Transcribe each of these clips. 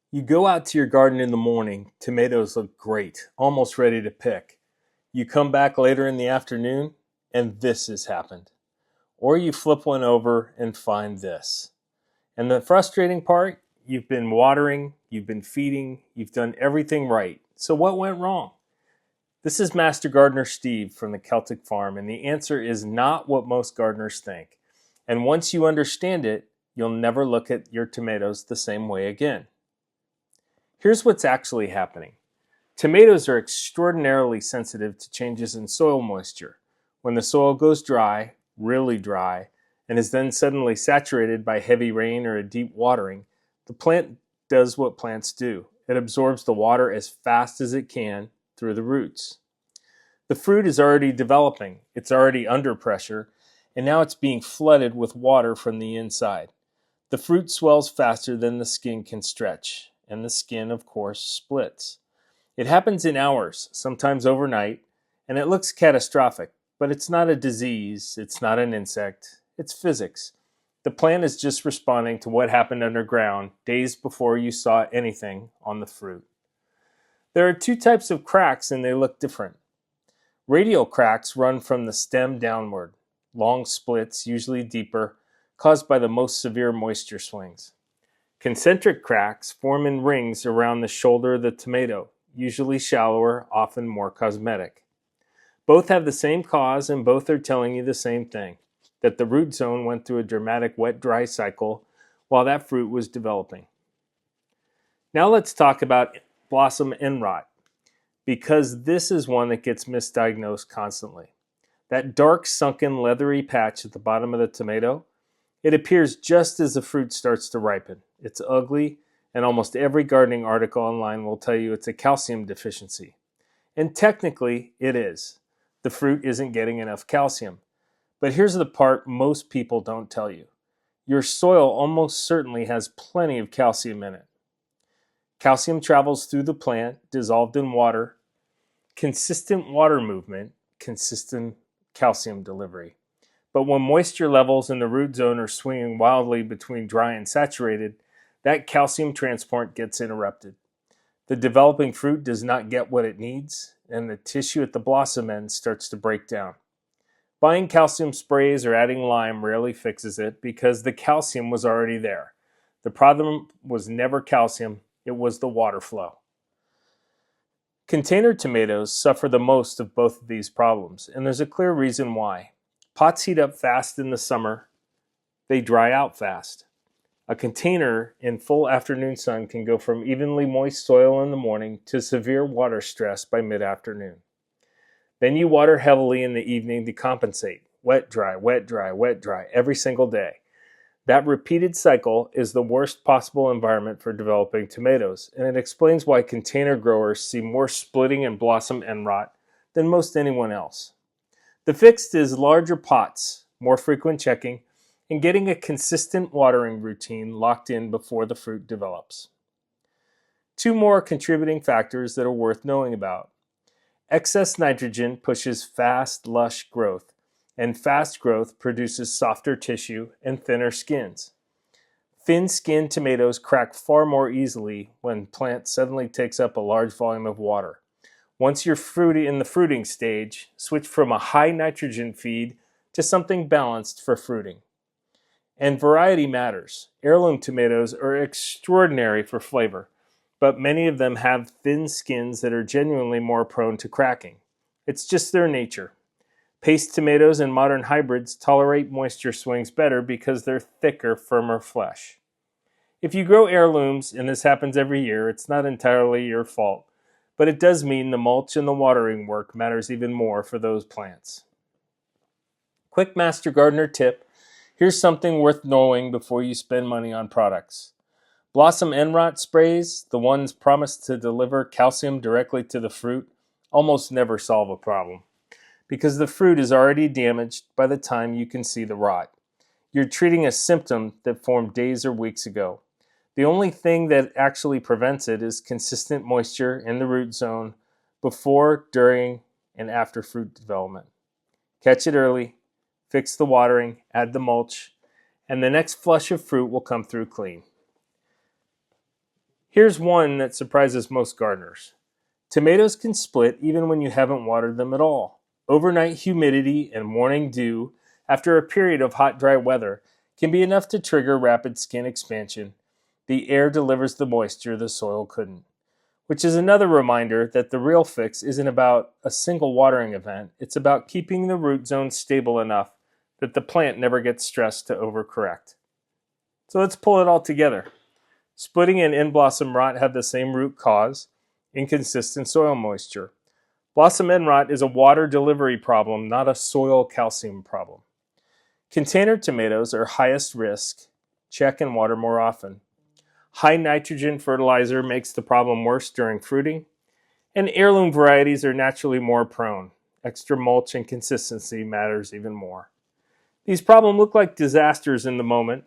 You go out to your garden in the morning, tomatoes look great, almost ready to pick. You come back later in the afternoon, and this has happened. Or you flip one over and find this. And the frustrating part, you've been watering, you've been feeding, you've done everything right. So what went wrong? This is Master Gardener Steve from the Celtic Farm, and the answer is not what most gardeners think. And once you understand it, you'll never look at your tomatoes the same way again. Here's what's actually happening. Tomatoes are extraordinarily sensitive to changes in soil moisture. When the soil goes dry, really dry, and is then suddenly saturated by heavy rain or a deep watering, the plant does what plants do. It absorbs the water as fast as it can through the roots. The fruit is already developing, it's already under pressure, and now it's being flooded with water from the inside. The fruit swells faster than the skin can stretch, and the skin, of course, splits. It happens in hours, sometimes overnight, and it looks catastrophic, but it's not a disease, it's not an insect, it's physics. The plant is just responding to what happened underground days before you saw anything on the fruit. There are two types of cracks, and they look different. Radial cracks run from the stem downward, long splits, usually deeper, caused by the most severe moisture swings. Concentric cracks form in rings around the shoulder of the tomato, usually shallower, often more cosmetic. Both have the same cause and both are telling you the same thing, that the root zone went through a dramatic wet-dry cycle while that fruit was developing. Now let's talk about blossom end rot, because this is one that gets misdiagnosed constantly. That dark, sunken, leathery patch at the bottom of the tomato, it appears just as the fruit starts to ripen. It's ugly, and almost every gardening article online will tell you it's a calcium deficiency. And technically, it is. The fruit isn't getting enough calcium. But here's the part most people don't tell you. Your soil almost certainly has plenty of calcium in it. Calcium travels through the plant, dissolved in water. Consistent water movement, consistent calcium delivery. But when moisture levels in the root zone are swinging wildly between dry and saturated, that calcium transport gets interrupted. The developing fruit does not get what it needs, and the tissue at the blossom end starts to break down. Buying calcium sprays or adding lime rarely fixes it because the calcium was already there. The problem was never calcium, it was the water flow. Container tomatoes suffer the most of both of these problems, and there's a clear reason why. Pots heat up fast in the summer, they dry out fast. A container in full afternoon sun can go from evenly moist soil in the morning to severe water stress by mid-afternoon. Then you water heavily in the evening to compensate. Wet, dry, wet, dry, wet, dry, every single day. That repeated cycle is the worst possible environment for developing tomatoes, and it explains why container growers see more splitting and blossom end rot than most anyone else. The fix is larger pots, more frequent checking, and getting a consistent watering routine locked in before the fruit develops. Two more contributing factors that are worth knowing about. Excess nitrogen pushes fast, lush growth, and fast growth produces softer tissue and thinner skins. Thin-skinned tomatoes crack far more easily when plant suddenly takes up a large volume of water. Once you're in the fruiting stage, switch from a high nitrogen feed to something balanced for fruiting. And variety matters. Heirloom tomatoes are extraordinary for flavor, but many of them have thin skins that are genuinely more prone to cracking. It's just their nature. Paste tomatoes and modern hybrids tolerate moisture swings better because they're thicker, firmer flesh. If you grow heirlooms, and this happens every year, it's not entirely your fault, but it does mean the mulch and the watering work matters even more for those plants. Quick Master Gardener tip, here's something worth knowing before you spend money on products. Blossom end rot sprays, the ones promised to deliver calcium directly to the fruit, almost never solve a problem, because the fruit is already damaged by the time you can see the rot. You're treating a symptom that formed days or weeks ago. The only thing that actually prevents it is consistent moisture in the root zone before, during, and after fruit development. Catch it early, fix the watering, add the mulch, and the next flush of fruit will come through clean. Here's one that surprises most gardeners. Tomatoes can split even when you haven't watered them at all. Overnight humidity and morning dew after a period of hot, dry weather can be enough to trigger rapid skin expansion. The air delivers the moisture the soil couldn't, which is another reminder that the real fix isn't about a single watering event. It's about keeping the root zone stable enough that the plant never gets stressed to overcorrect. So let's pull it all together. Splitting and in-blossom rot have the same root cause: inconsistent soil moisture. Blossom end rot is a water delivery problem, not a soil calcium problem. Container tomatoes are highest risk. Check and water more often. High nitrogen fertilizer makes the problem worse during fruiting. And heirloom varieties are naturally more prone. Extra mulch and consistency matters even more. These problems look like disasters in the moment,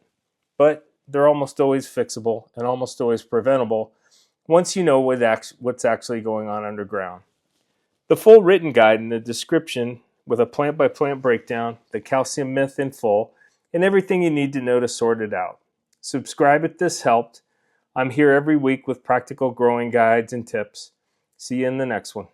but they're almost always fixable and almost always preventable once you know what's actually going on underground. The full written guide and the description with a plant-by-plant breakdown, the calcium myth in full, and everything you need to know to sort it out. Subscribe if this helped. I'm here every week with practical growing guides and tips. See you in the next one.